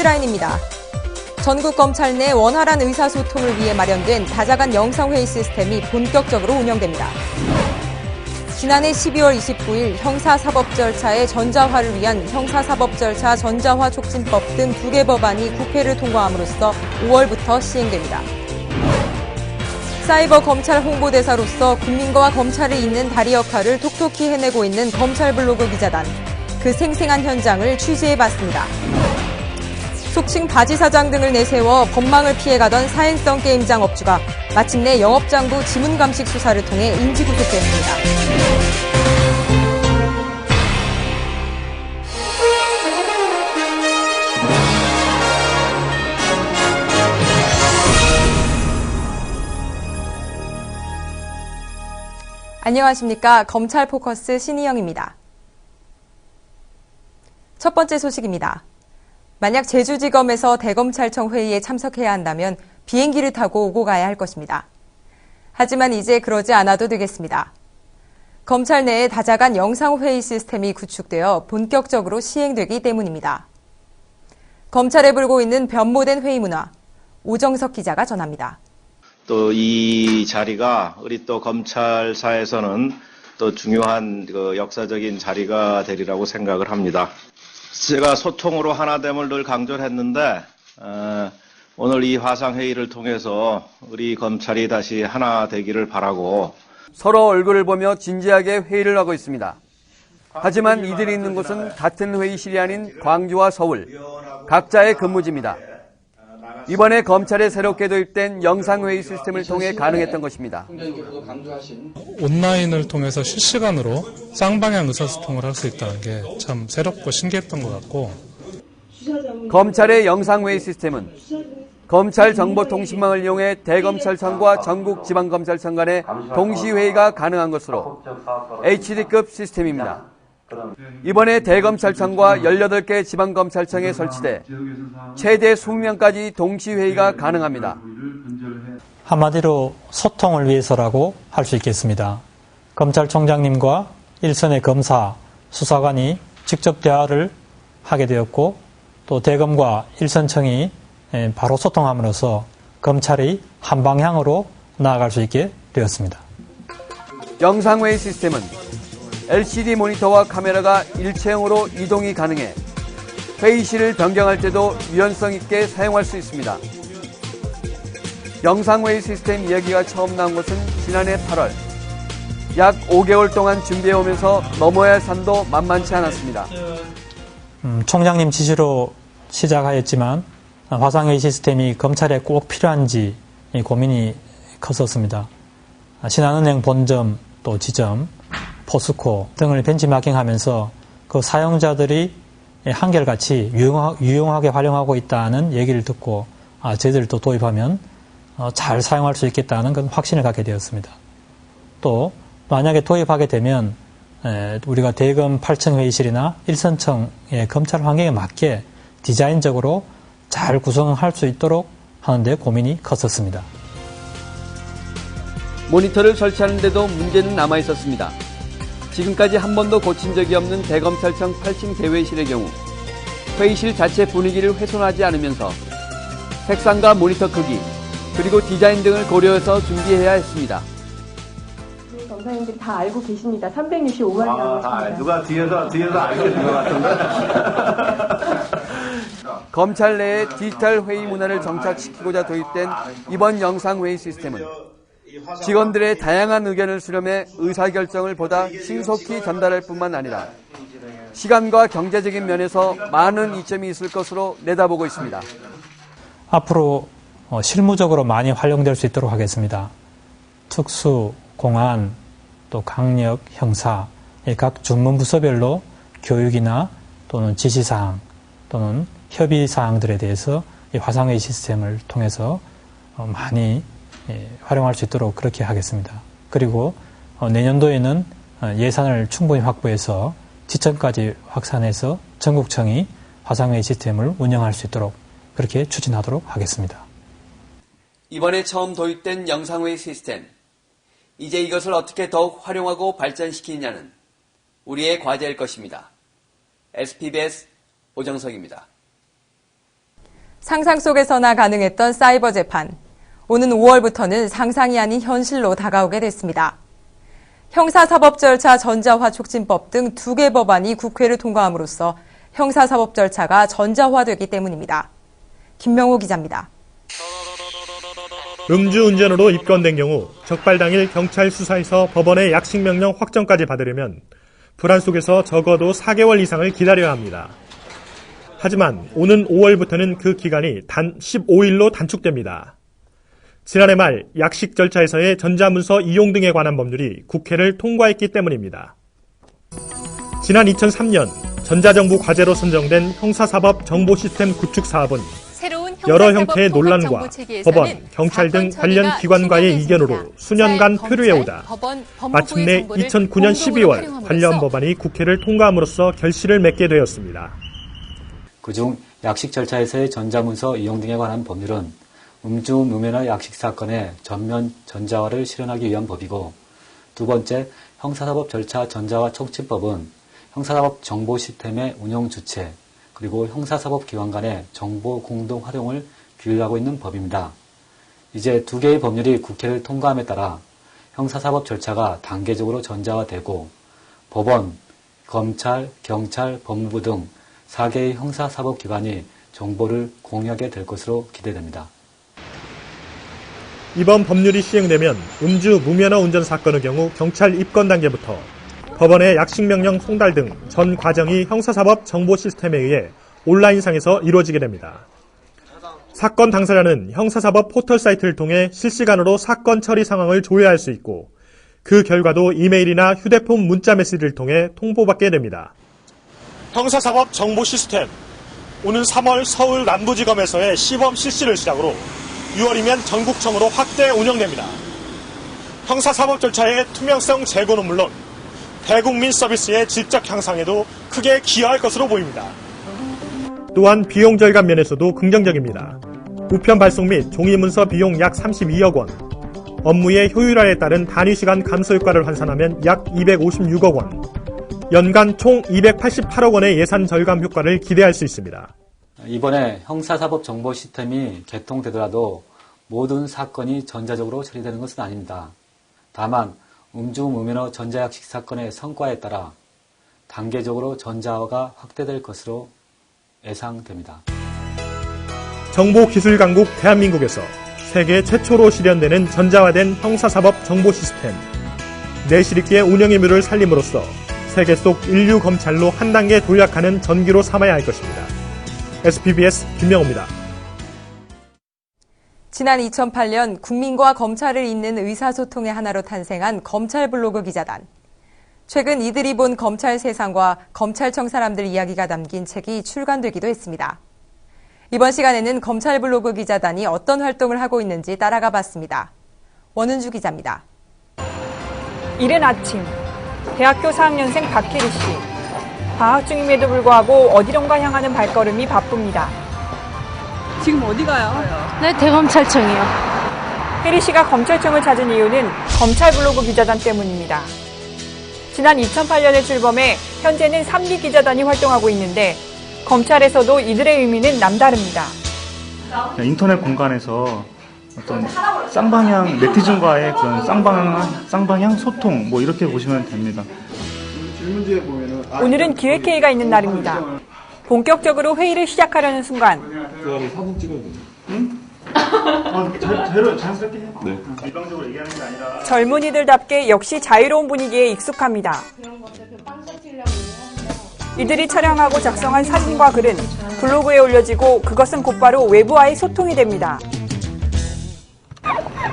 헤드라인입니다. 전국 검찰 내 원활한 의사소통을 위해 마련된 다자간 영상회의 시스템이 본격적으로 운영됩니다. 지난해 12월 29일 형사사법 절차의 전자화를 위한 형사사법절차 전자화 촉진법 등 2개 법안이 국회를 통과함으로써 5월부터 시행됩니다. 사이버 검찰 홍보대사로서 국민과 검찰이 잇는 다리 역할을 톡톡히 해내고 있는 검찰 블로그 기자단. 그 생생한 현장을 취재해봤습니다. 속칭 바지사장 등을 내세워 법망을 피해가던 사행성 게임장 업주가 마침내 영업장부 지문감식 수사를 통해 인지구속됐습니다. 안녕하십니까. 검찰 포커스 신희영입니다. 첫 번째 소식입니다. 만약 제주지검에서 대검찰청 회의에 참석해야 한다면 비행기를 타고 오고 가야 할 것입니다. 하지만 이제 그러지 않아도 되겠습니다. 검찰 내에 다자간 영상회의 시스템이 구축되어 본격적으로 시행되기 때문입니다. 검찰에 불고 있는 변모된 회의 문화, 오정석 기자가 전합니다. 또 이 자리가 우리 또 검찰사에서는 또 중요한 역사적인 자리가 되리라고 생각을 합니다. 제가 소통으로 하나됨을 늘 강조를 했는데 오늘 이 화상회의를 통해서 우리 검찰이 다시 하나 되기를 바라고 서로 얼굴을 보며 진지하게 회의를 하고 있습니다. 하지만 이들이 있는 곳은 같은 회의실이 아닌 광주와 서울, 각자의 근무지입니다. 이번에 검찰에 새롭게 도입된 영상회의 시스템을 통해 가능했던 것입니다. 온라인을 통해서 실시간으로 쌍방향 의사소통을 할 수 있다는 게 참 새롭고 신기했던 것 같고, 검찰의 영상회의 시스템은 검찰정보통신망을 이용해 대검찰청과 전국지방검찰청 간의 동시회의가 가능한 것으로 HD급 시스템입니다. 이번에 대검찰청과 18개 지방검찰청에 설치돼 최대 20명까지 동시회의가 가능합니다. 한마디로 소통을 위해서라고 할 수 있겠습니다. 검찰총장님과 일선의 검사, 수사관이 직접 대화를 하게 되었고 또 대검과 일선청이 바로 소통함으로써 검찰이 한 방향으로 나아갈 수 있게 되었습니다. 영상회의 시스템은 LCD 모니터와 카메라가 일체형으로 이동이 가능해 회의실을 변경할 때도 유연성 있게 사용할 수 있습니다. 영상회의 시스템 이야기가 처음 나온 것은 지난해 8월. 약 5개월 동안 준비해오면서 넘어야 할 산도 만만치 않았습니다. 총장님 지시로 시작하였지만 화상회의 시스템이 검찰에 꼭 필요한지 고민이 컸었습니다. 신한은행 본점, 또 지점, 포스코 등을 벤치마킹하면서 그 사용자들이 한결같이 유용하게 활용하고 있다는 얘기를 듣고 저희들도 도입하면 잘 사용할 수 있겠다는 그런 확신을 갖게 되었습니다. 또 만약에 도입하게 되면 우리가 대검 8층 회의실이나 1선청의 검찰 환경에 맞게 디자인적으로 잘 구성할 수 있도록 하는데 고민이 컸었습니다. 모니터를 설치하는데도 문제는 남아 있었습니다. 지금까지 한 번도 고친 적이 없는 대검찰청 8층 대회의실의 경우 회의실 자체 분위기를 훼손하지 않으면서 색상과 모니터 크기 그리고 디자인 등을 고려해서 준비해야 했습니다. 검사님들이 다 알고 계십니다. 365만 원. 누가 뒤에서 알고 있는 것 같은데. 검찰 내에 디지털 회의 문화를 정착시키고자 도입된 이번 영상회의 시스템은 직원들의 다양한 의견을 수렴해 의사결정을 보다 신속히 전달할 뿐만 아니라 시간과 경제적인 면에서 많은 이점이 있을 것으로 내다보고 있습니다. 앞으로 실무적으로 많이 활용될 수 있도록 하겠습니다. 특수, 공안, 또 강력, 형사, 각 전문부서별로 교육이나 또는 지시사항 또는 협의사항들에 대해서 이 화상회의 시스템을 통해서 많이 활용할 수 있도록 그렇게 하겠습니다. 그리고 내년도에는 예산을 충분히 확보해서 지점까지 확산해서 전국청이 화상회의 시스템을 운영할 수 있도록 그렇게 추진하도록 하겠습니다. 이번에 처음 도입된 영상회의 시스템. 이제 이것을 어떻게 더욱 활용하고 발전시키느냐는 우리의 과제일 것입니다. SPBS 오정석입니다. 상상 속에서나 가능했던 사이버 재판. 오는 5월부터는 상상이 아닌 현실로 다가오게 됐습니다. 형사사법 절차 전자화 촉진법 등 2개 법안이 국회를 통과함으로써 형사사법 절차가 전자화되기 때문입니다. 김명호 기자입니다. 음주운전으로 입건된 경우 적발 당일 경찰 수사에서 법원의 약식명령 확정까지 받으려면 불안 속에서 적어도 4개월 이상을 기다려야 합니다. 하지만 오는 5월부터는 그 기간이 단 15일로 단축됩니다. 지난해 말 약식 절차에서의 전자문서 이용 등에 관한 법률이 국회를 통과했기 때문입니다. 지난 2003년 전자정부 과제로 선정된 형사사법 정보시스템 구축 사업은 여러 형태의 논란과 법원, 경찰 등 관련 기관과의 이견으로 수년간 표류해오다 마침내 2009년 12월 관련 법안이 국회를 통과함으로써 결실을 맺게 되었습니다. 그중 약식 절차에서의 전자문서 이용 등에 관한 법률은 음주 무면허 약식 사건의 전면 전자화를 실현하기 위한 법이고, 두 번째 형사사법 절차 전자화 촉진법은 형사사법 정보 시스템의 운영 주체 그리고 형사사법 기관 간의 정보 공동 활용을 규율하고 있는 법입니다. 이제 2개의 법률이 국회를 통과함에 따라 형사사법 절차가 단계적으로 전자화되고 법원, 검찰, 경찰, 법무부 등 4개의 형사사법기관이 정보를 공유하게 될 것으로 기대됩니다. 이번 법률이 시행되면 음주 무면허 운전 사건의 경우 경찰 입건 단계부터 법원의 약식명령 송달 등 전 과정이 형사사법 정보 시스템에 의해 온라인상에서 이루어지게 됩니다. 사건 당사자는 형사사법 포털 사이트를 통해 실시간으로 사건 처리 상황을 조회할 수 있고 그 결과도 이메일이나 휴대폰 문자 메시지를 통해 통보받게 됩니다. 형사사법 정보 시스템, 오는 3월 서울 남부지검에서의 시범 실시를 시작으로 6월이면 전국청으로 확대 운영됩니다. 형사사법 절차의 투명성 제고는 물론 대국민 서비스의 질적 향상에도 크게 기여할 것으로 보입니다. 또한 비용 절감 면에서도 긍정적입니다. 우편 발송 및 종이문서 비용 약 32억 원, 업무의 효율화에 따른 단위시간 감소 효과를 환산하면 약 256억 원, 연간 총 288억 원의 예산 절감 효과를 기대할 수 있습니다. 이번에 형사사법 정보 시스템이 개통되더라도 모든 사건이 전자적으로 처리되는 것은 아닙니다. 다만 음주 무면허 전자약식 사건의 성과에 따라 단계적으로 전자화가 확대될 것으로 예상됩니다. 정보기술 강국 대한민국에서 세계 최초로 실현되는 전자화된 형사사법 정보 시스템, 내실 있게 운영 의무를 살림으로써 세계 속 인류 검찰로 한 단계 도약하는 전기로 삼아야 할 것입니다. SPBS 김명호입니다. 지난 2008년 국민과 검찰을 잇는 의사소통의 하나로 탄생한 검찰 블로그 기자단. 최근 이들이 본 검찰 세상과 검찰청 사람들 이야기가 담긴 책이 출간되기도 했습니다. 이번 시간에는 검찰 블로그 기자단이 어떤 활동을 하고 있는지 따라가 봤습니다. 원은주 기자입니다. 이른 아침, 대학교 4학년생 박혜리 씨. 방학 중임에도 불구하고 어디론가 향하는 발걸음이 바쁩니다. 지금 어디 가요? 네, 대검찰청이요. 혜리 씨가 검찰청을 찾은 이유는 검찰 블로그 기자단 때문입니다. 지난 2008년에 출범해 현재는 3기 기자단이 활동하고 있는데 검찰에서도 이들의 의미는 남다릅니다. 인터넷 공간에서 어떤 쌍방향 네티즌과의 그런 쌍방향 소통 뭐 이렇게 보시면 됩니다. 오늘은 기획회의가 있는 날입니다. 본격적으로 회의를 시작하려는 순간 사진 찍어야 돼. 응? 자연스럽게 해. 네. 일방적으로 얘기하는 게 아니라. 젊은이들답게 역시 자유로운 분위기에 익숙합니다. 이들이 촬영하고 작성한 사진과 글은 블로그에 올려지고 그것은 곧바로 외부와의 소통이 됩니다.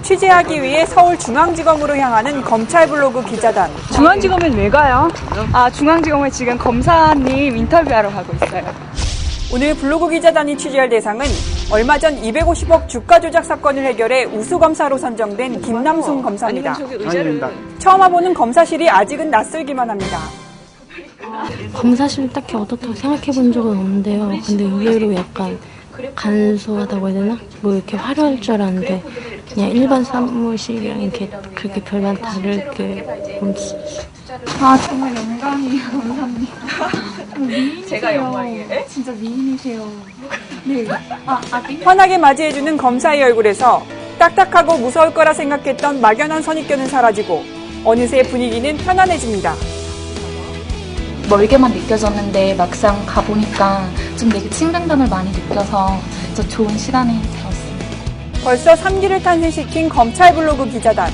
취재하기 위해 서울중앙지검으로 향하는 검찰 블로그 기자단. 중앙지검엔 왜 가요? 중앙지검에 지금 검사님 인터뷰하러 가고 있어요. 오늘 블로그 기자단이 취재할 대상은 얼마 전 250억 주가 조작 사건을 해결해 우수검사로 선정된 김남순 검사입니다. 처음 와보는 검사실이 아직은 낯설기만 합니다. 검사실 딱히 어떻다고 생각해 본 적은 없는데요. 근데 의외로 약간 간소하다고 해야 되나? 뭐 이렇게 화려할 줄 알았는데 그냥 일반 사무실이랑 이렇게 그렇게 별반 다르게 정말 영광이에요, 감사합니다. 미인이세요. 제가 영광이에요. 진짜 미인이세요. 환하게 맞이해주는 검사의 얼굴에서 딱딱하고 무서울 거라 생각했던 막연한 선입견은 사라지고 어느새 분위기는 편안해집니다. 멀게만 느껴졌는데 막상 가보니까 좀 되게 친근감을 많이 느껴서 진짜 좋은 시간이 되었습니다. 벌써 3기를 탄생시킨 검찰 블로그 기자단.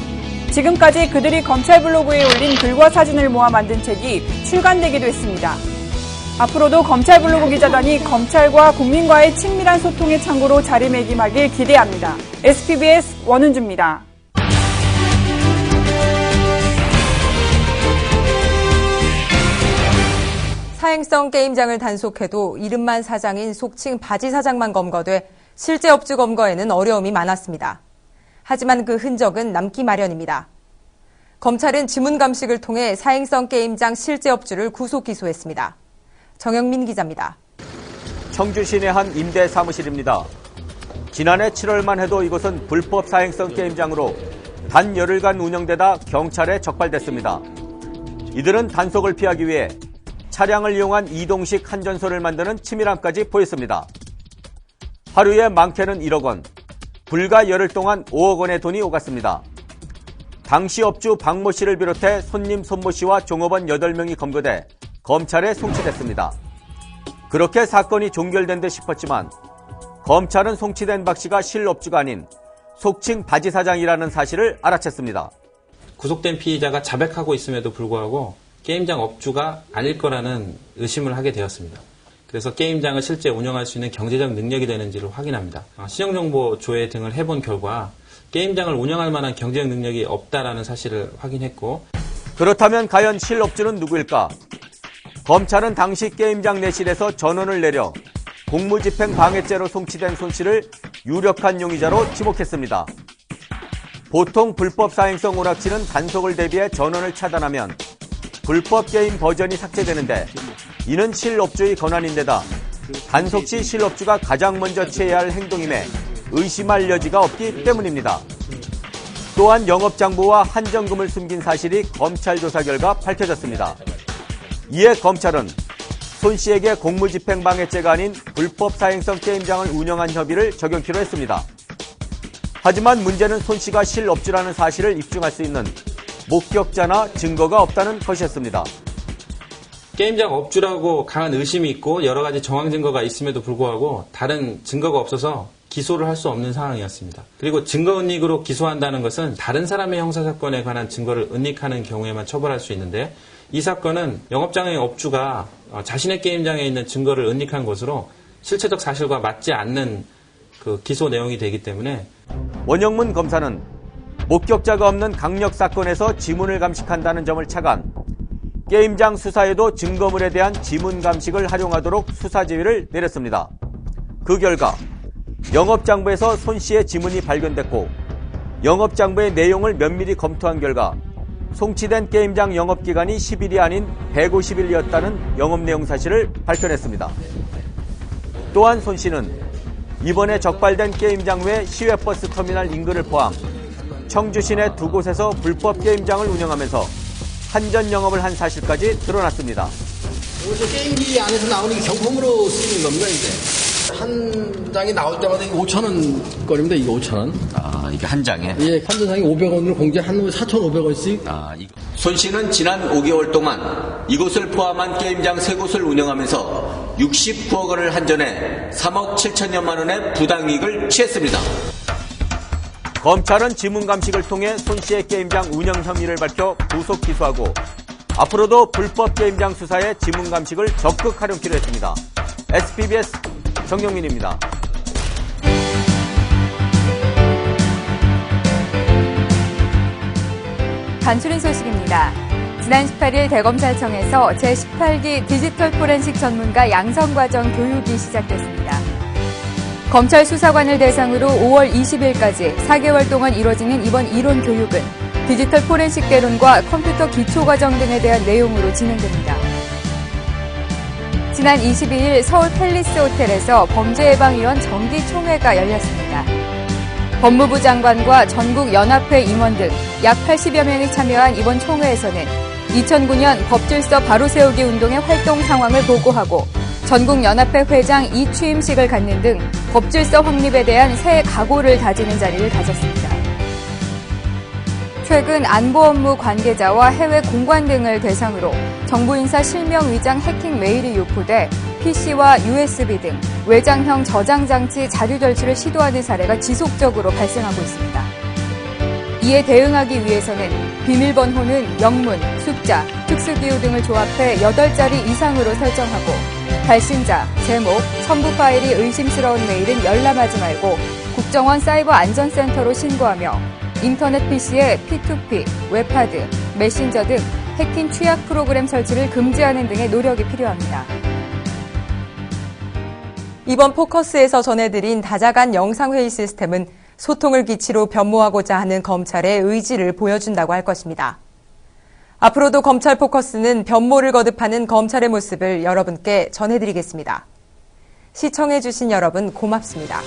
지금까지 그들이 검찰 블로그에 올린 글과 사진을 모아 만든 책이 출간되기도 했습니다. 앞으로도 검찰 블로그 기자단이 검찰과 국민과의 친밀한 소통의 창구로 자리매김하길 기대합니다. SPBS 원은주입니다. 사행성 게임장을 단속해도 이름만 사장인 속칭 바지 사장만 검거돼 실제 업주 검거에는 어려움이 많았습니다. 하지만 그 흔적은 남기 마련입니다. 검찰은 지문 감식을 통해 사행성 게임장 실제 업주를 구속 기소했습니다. 정영민 기자입니다. 청주 시내 한 임대 사무실입니다. 지난해 7월만 해도 이곳은 불법 사행성 게임장으로 단 열흘간 운영되다 경찰에 적발됐습니다. 이들은 단속을 피하기 위해 차량을 이용한 이동식 한전소를 만드는 치밀함까지 보였습니다. 하루에 많게는 1억 원, 불과 열흘 동안 5억 원의 돈이 오갔습니다. 당시 업주 박모 씨를 비롯해 손님 손모 씨와 종업원 8명이 검거돼 검찰에 송치됐습니다. 그렇게 사건이 종결된 듯 싶었지만 검찰은 송치된 박 씨가 실업주가 아닌 속칭 바지 사장이라는 사실을 알아챘습니다. 구속된 피의자가 자백하고 있음에도 불구하고 게임장 업주가 아닐 거라는 의심을 하게 되었습니다. 그래서 게임장을 실제 운영할 수 있는 경제적 능력이 되는지를 확인합니다. 시정정보 조회 등을 해본 결과 게임장을 운영할 만한 경제적 능력이 없다라는 사실을 확인했고, 그렇다면 과연 실업주는 누구일까? 검찰은 당시 게임장 내실에서 전원을 내려 공무집행 방해죄로 송치된 손 씨를 유력한 용의자로 지목했습니다. 보통 불법 사행성 오락실은 단속을 대비해 전원을 차단하면 불법 게임 버전이 삭제되는데 이는 실업주의 권한인데다 단속 시 실업주가 가장 먼저 취해야 할 행동임에 의심할 여지가 없기 때문입니다. 또한 영업장부와 한정금을 숨긴 사실이 검찰 조사 결과 밝혀졌습니다. 이에 검찰은 손 씨에게 공무집행방해죄가 아닌 불법 사행성 게임장을 운영한 혐의를 적용키로 했습니다. 하지만 문제는 손 씨가 실업주라는 사실을 입증할 수 있는 목격자나 증거가 없다는 것이었습니다. 게임장 업주라고 강한 의심이 있고 여러 가지 정황 증거가 있음에도 불구하고 다른 증거가 없어서 기소를 할 수 없는 상황이었습니다. 그리고 증거 은닉으로 기소한다는 것은 다른 사람의 형사사건에 관한 증거를 은닉하는 경우에만 처벌할 수 있는데, 이 사건은 영업장의 업주가 자신의 게임장에 있는 증거를 은닉한 것으로 실체적 사실과 맞지 않는 그 기소 내용이 되기 때문에 원영문 검사는 목격자가 없는 강력 사건에서 지문을 감식한다는 점을 착안, 게임장 수사에도 증거물에 대한 지문 감식을 활용하도록 수사 지휘를 내렸습니다. 그 결과 영업장부에서 손 씨의 지문이 발견됐고, 영업장부의 내용을 면밀히 검토한 결과 송치된 게임장 영업기간이 10일이 아닌 150일이었다는 영업 내용 사실을 밝혀냈습니다. 또한 손 씨는 이번에 적발된 게임장 외 시외버스 터미널 인근을 포함 청주 시내 2곳에서 불법 게임장을 운영하면서 한전 영업을 한 사실까지 드러났습니다. 여기서 게임기 안에서 나오는 게 경품으로 쓰는 겁니다, 이제. 한 장이 나올 때마다 5,000원 거리입니다, 이게 5,000원. 아, 이게 한 장에? 예, 한 장에 500원으로 공제 한 4,500원씩. 손 씨는 지난 5개월 동안 이곳을 포함한 게임장 3곳을 운영하면서 69억 원을 한전해 3억 7천여만 원의 부당이익을 취했습니다. 검찰은 지문 감식을 통해 손 씨의 게임장 운영 혐의를 밝혀 구속 기소하고 앞으로도 불법 게임장 수사에 지문 감식을 적극 활용키로 했습니다. SPBS 정영민입니다. 간추린 소식입니다. 지난 18일 대검찰청에서 제18기 디지털 포렌식 전문가 양성과정 교육이 시작됐습니다. 검찰 수사관을 대상으로 5월 20일까지 4개월 동안 이뤄지는 이번 이론 교육은 디지털 포렌식 개론과 컴퓨터 기초과정 등에 대한 내용으로 진행됩니다. 지난 22일 서울 팰리스 호텔에서 범죄예방위원 정기총회가 열렸습니다. 법무부 장관과 전국연합회 임원 등 약 80여 명이 참여한 이번 총회에서는 2009년 법질서 바로세우기 운동의 활동 상황을 보고하고 전국연합회 회장 이취임식을 갖는 등 법질서 확립에 대한 새 각오를 다지는 자리를 가졌습니다. 최근 안보 업무 관계자와 해외 공관 등을 대상으로 정부 인사 실명 위장 해킹 메일이 유포돼 PC와 USB 등 외장형 저장 장치 자료 절취를 시도하는 사례가 지속적으로 발생하고 있습니다. 이에 대응하기 위해서는 비밀번호는 영문, 숫자, 특수기호 등을 조합해 8자리 이상으로 설정하고 발신자, 제목, 첨부 파일이 의심스러운 메일은 열람하지 말고 국정원 사이버 안전센터로 신고하며 인터넷 PC에 P2P, 웹하드, 메신저 등 해킹 취약 프로그램 설치를 금지하는 등의 노력이 필요합니다. 이번 포커스에서 전해드린 다자간 영상회의 시스템은 소통을 기치로 변모하고자 하는 검찰의 의지를 보여준다고 할 것입니다. 앞으로도 검찰 포커스는 변모를 거듭하는 검찰의 모습을 여러분께 전해드리겠습니다. 시청해주신 여러분 고맙습니다.